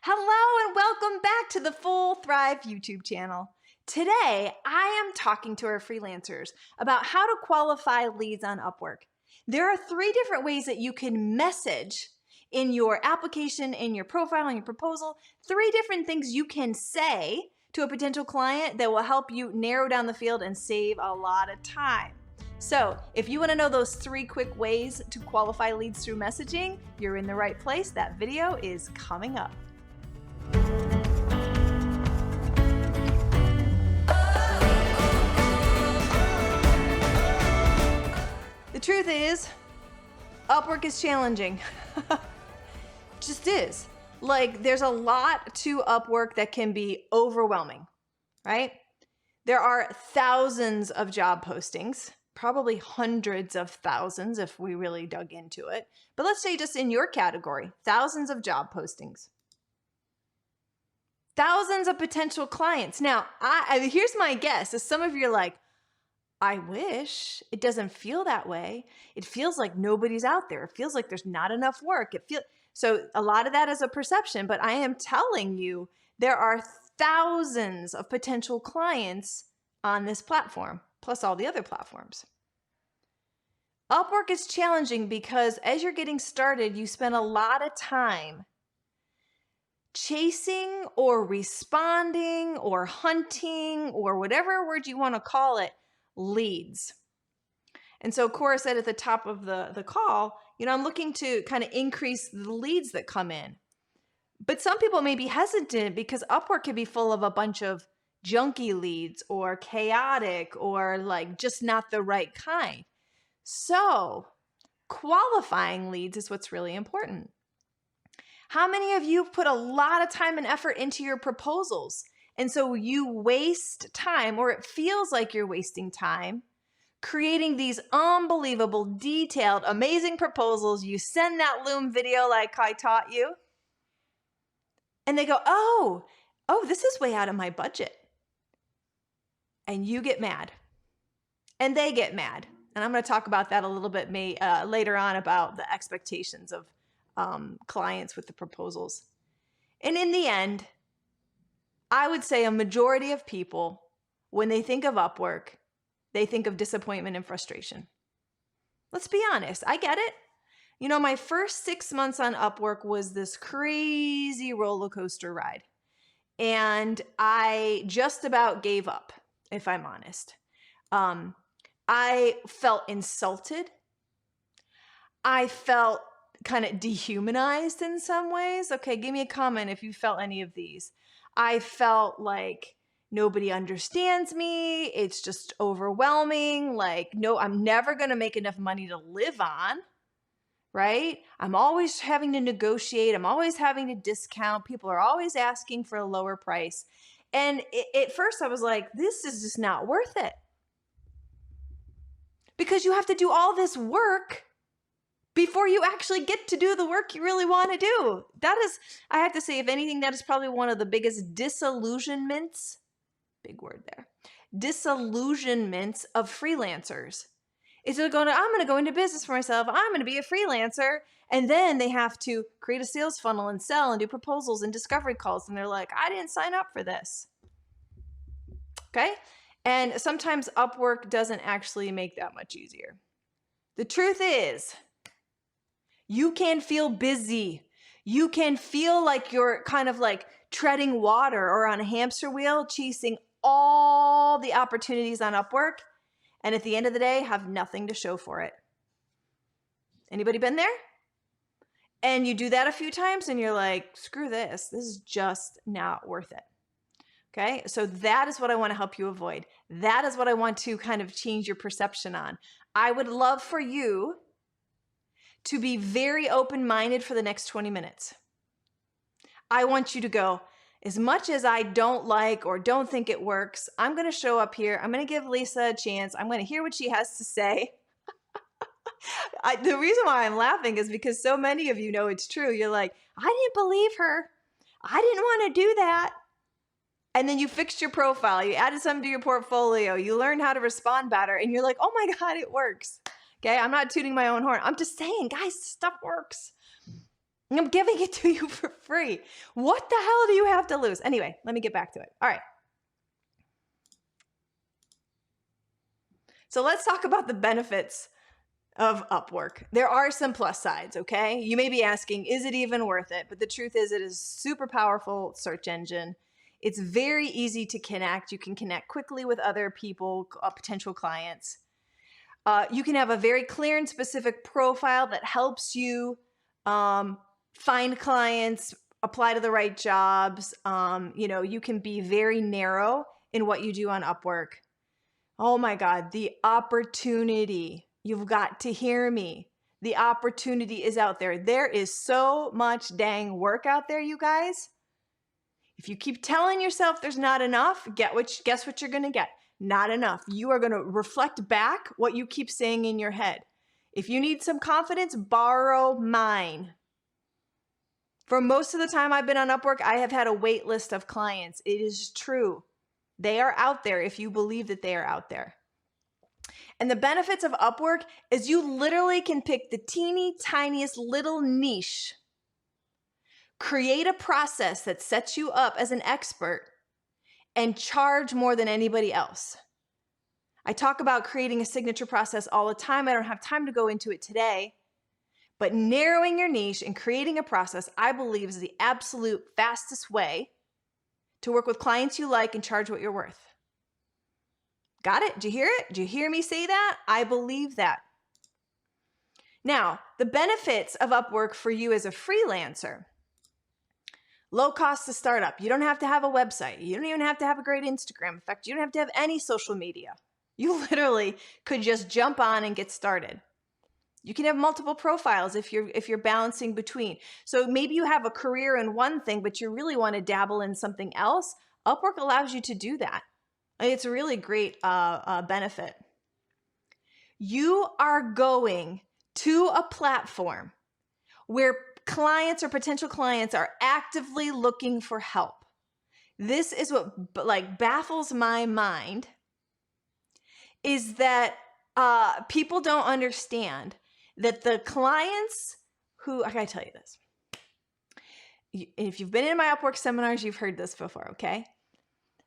Hello and welcome back to the Full-Thrive YouTube channel. Today, I am talking to our freelancers about how to qualify leads on Upwork. There are 3 different ways that you can message in your application, in your profile, in your proposal. 3 different things you can say to a potential client that will help you narrow down the field and save a lot of time. So if you want to know those 3 quick ways to qualify leads through messaging, you're in the right place. That video is coming up. The truth is, Upwork is challenging. Just is. Like, there's a lot to Upwork that can be overwhelming, right? There are thousands of job postings, probably hundreds of thousands if we really dug into it. But let's say just in your category, thousands of job postings. Thousands of potential clients. Now, here's my guess, is some of you are like, I wish. It doesn't feel that way. It feels like nobody's out there. It feels like there's not enough work. So a lot of that is a perception, but I am telling you, there are thousands of potential clients on this platform, plus all the other platforms. Upwork is challenging because as you're getting started, you spend a lot of time chasing or responding or hunting or whatever word you want to call it, leads. And so Cora said at the top of the call, I'm looking to kind of increase the leads that come in. But some people may be hesitant because Upwork could be full of a bunch of junky leads or chaotic or like just not the right kind. So qualifying leads is what's really important. How many of you put a lot of time and effort into your proposals? And so you waste time, or it feels like you're wasting time, creating these unbelievable, detailed, amazing proposals. You send that Loom video like I taught you. And they go, oh, this is way out of my budget. And you get mad. And they get mad. And I'm going to talk about that a little bit later on about the expectations of clients with the proposals. And in the end, I would say a majority of people, when they think of Upwork, they think of disappointment and frustration. Let's be honest. I get it. My first 6 months on Upwork was this crazy roller coaster ride. And I just about gave up, if I'm honest. I felt insulted. I felt kind of dehumanized in some ways. Okay, give me a comment if you felt any of these. I felt like nobody understands me. It's just overwhelming. Like, no, I'm never going to make enough money to live on, right? I'm always having to negotiate. I'm always having to discount. People are always asking for a lower price. And at first I was like, this is just not worth it. Because you have to do all this work before you actually get to do the work you really want to do. That is, I have to say, if anything, that is probably one of the biggest disillusionments, big word there, disillusionments of freelancers. Is they're going, I'm going to go into business for myself. I'm going to be a freelancer. And then they have to create a sales funnel and sell and do proposals and discovery calls. And they're like, I didn't sign up for this. Okay? And sometimes Upwork doesn't actually make that much easier. The truth is, you can feel busy. You can feel like you're kind of like treading water or on a hamster wheel, chasing all the opportunities on Upwork, and at the end of the day, have nothing to show for it. Anybody been there? And you do that a few times and you're like, screw this. This is just not worth it. Okay, so that is what I want to help you avoid. That is what I want to kind of change your perception on. I would love for you to be very open-minded for the next 20 minutes. I want you to go, as much as I don't like or don't think it works, I'm going to show up here. I'm going to give Lisa a chance. I'm going to hear what she has to say. The reason why I'm laughing is because so many of you know it's true. You're like, I didn't believe her. I didn't want to do that. And then you fixed your profile. You added something to your portfolio. You learned how to respond better. And you're like, oh my God, it works. Okay, I'm not tooting my own horn. I'm just saying, guys, stuff works. I'm giving it to you for free. What the hell do you have to lose? Anyway, let me get back to it. All right. So let's talk about the benefits of Upwork. There are some plus sides, okay? You may be asking, is it even worth it? But the truth is, it is a super powerful search engine. It's very easy to connect. You can connect quickly with other people, potential clients. You can have a very clear and specific profile that helps you find clients, apply to the right jobs. You can be very narrow in what you do on Upwork. Oh my God, the opportunity. You've got to hear me. The opportunity is out there. There is so much dang work out there, you guys. If you keep telling yourself there's not enough, guess what you're going to get? Not enough. You are going to reflect back what you keep saying in your head. If you need some confidence, borrow mine. For most of the time I've been on Upwork, I have had a wait list of clients. It is true. They are out there if you believe that they are out there. And the benefits of Upwork is you literally can pick the teeny tiniest little niche, create a process that sets you up as an expert, and charge more than anybody else. I talk about creating a signature process all the time. I don't have time to go into it today, but narrowing your niche and creating a process, I believe, is the absolute fastest way to work with clients you like and charge what you're worth. Got it? Did you hear it? Did you hear me say that? I believe that. Now, the benefits of Upwork for you as a freelancer. Low cost to start up. You don't have to have a website. You don't even have to have a great Instagram. In fact, you don't have to have any social media. You literally could just jump on and get started. You can have multiple profiles if you're balancing between. So maybe you have a career in one thing, but you really want to dabble in something else. Upwork allows you to do that. It's a really great benefit. You are going to a platform where clients or potential clients are actively looking for help. This is what baffles my mind, is that people don't understand that the clients who, I gotta tell you this. If you've been in my Upwork seminars, you've heard this before, okay?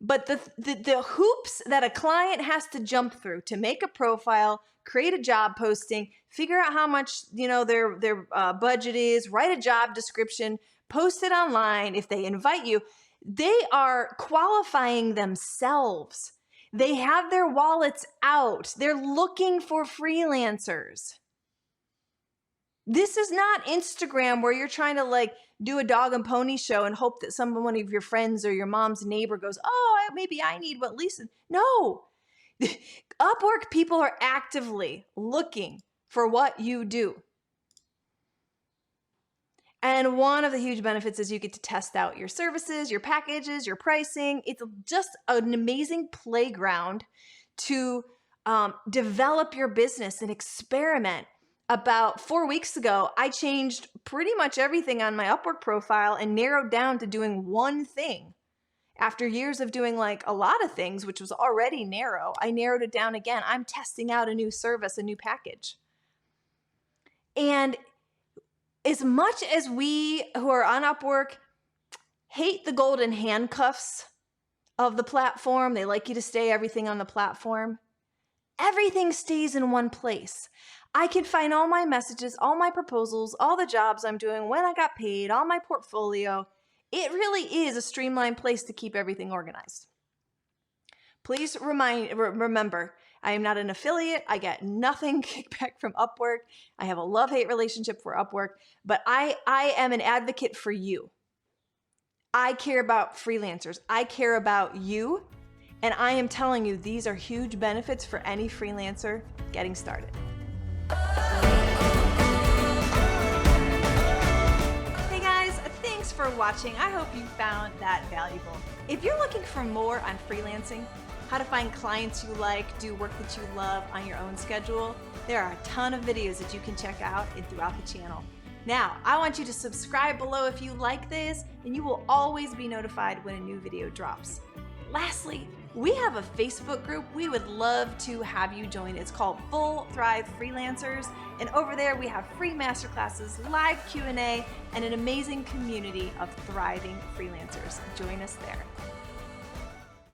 But the hoops that a client has to jump through to make a profile, create a job posting, figure out how much their budget is, write a job description, post it online. If they invite you, they are qualifying themselves. They have their wallets out. They're looking for freelancers. This is not Instagram where you're trying to do a dog and pony show and hope that one of your friends or your mom's neighbor goes, oh, maybe I need what Lisa. No. Upwork people are actively looking for what you do. And one of the huge benefits is you get to test out your services, your packages, your pricing. It's just an amazing playground to develop your business and experiment. About 4 weeks ago, I changed pretty much everything on my Upwork profile and narrowed down to doing one thing. After years of doing a lot of things, which was already narrow, I narrowed it down again. I'm testing out a new service, a new package. And as much as we who are on Upwork hate the golden handcuffs of the platform, they like you to stay everything on the platform, everything stays in one place. I can find all my messages, all my proposals, all the jobs I'm doing, when I got paid, all my portfolio. It really is a streamlined place to keep everything organized. Please remember, I am not an affiliate. I get nothing kickback from Upwork. I have a love-hate relationship for Upwork, but I am an advocate for you. I care about freelancers. I care about you, and I am telling you these are huge benefits for any freelancer getting started. Hey guys, thanks for watching. I hope you found that valuable. If you're looking for more on freelancing, how to find clients you like, do work that you love on your own schedule, there are a ton of videos that you can check out throughout the channel. Now, I want you to subscribe below if you like this, and you will always be notified when a new video drops. Lastly, We have a Facebook group we would love to have you join. It's called Full-Thrive Freelancers, and over there we have free masterclasses, live Q&A, and an amazing community of thriving freelancers. Join us there.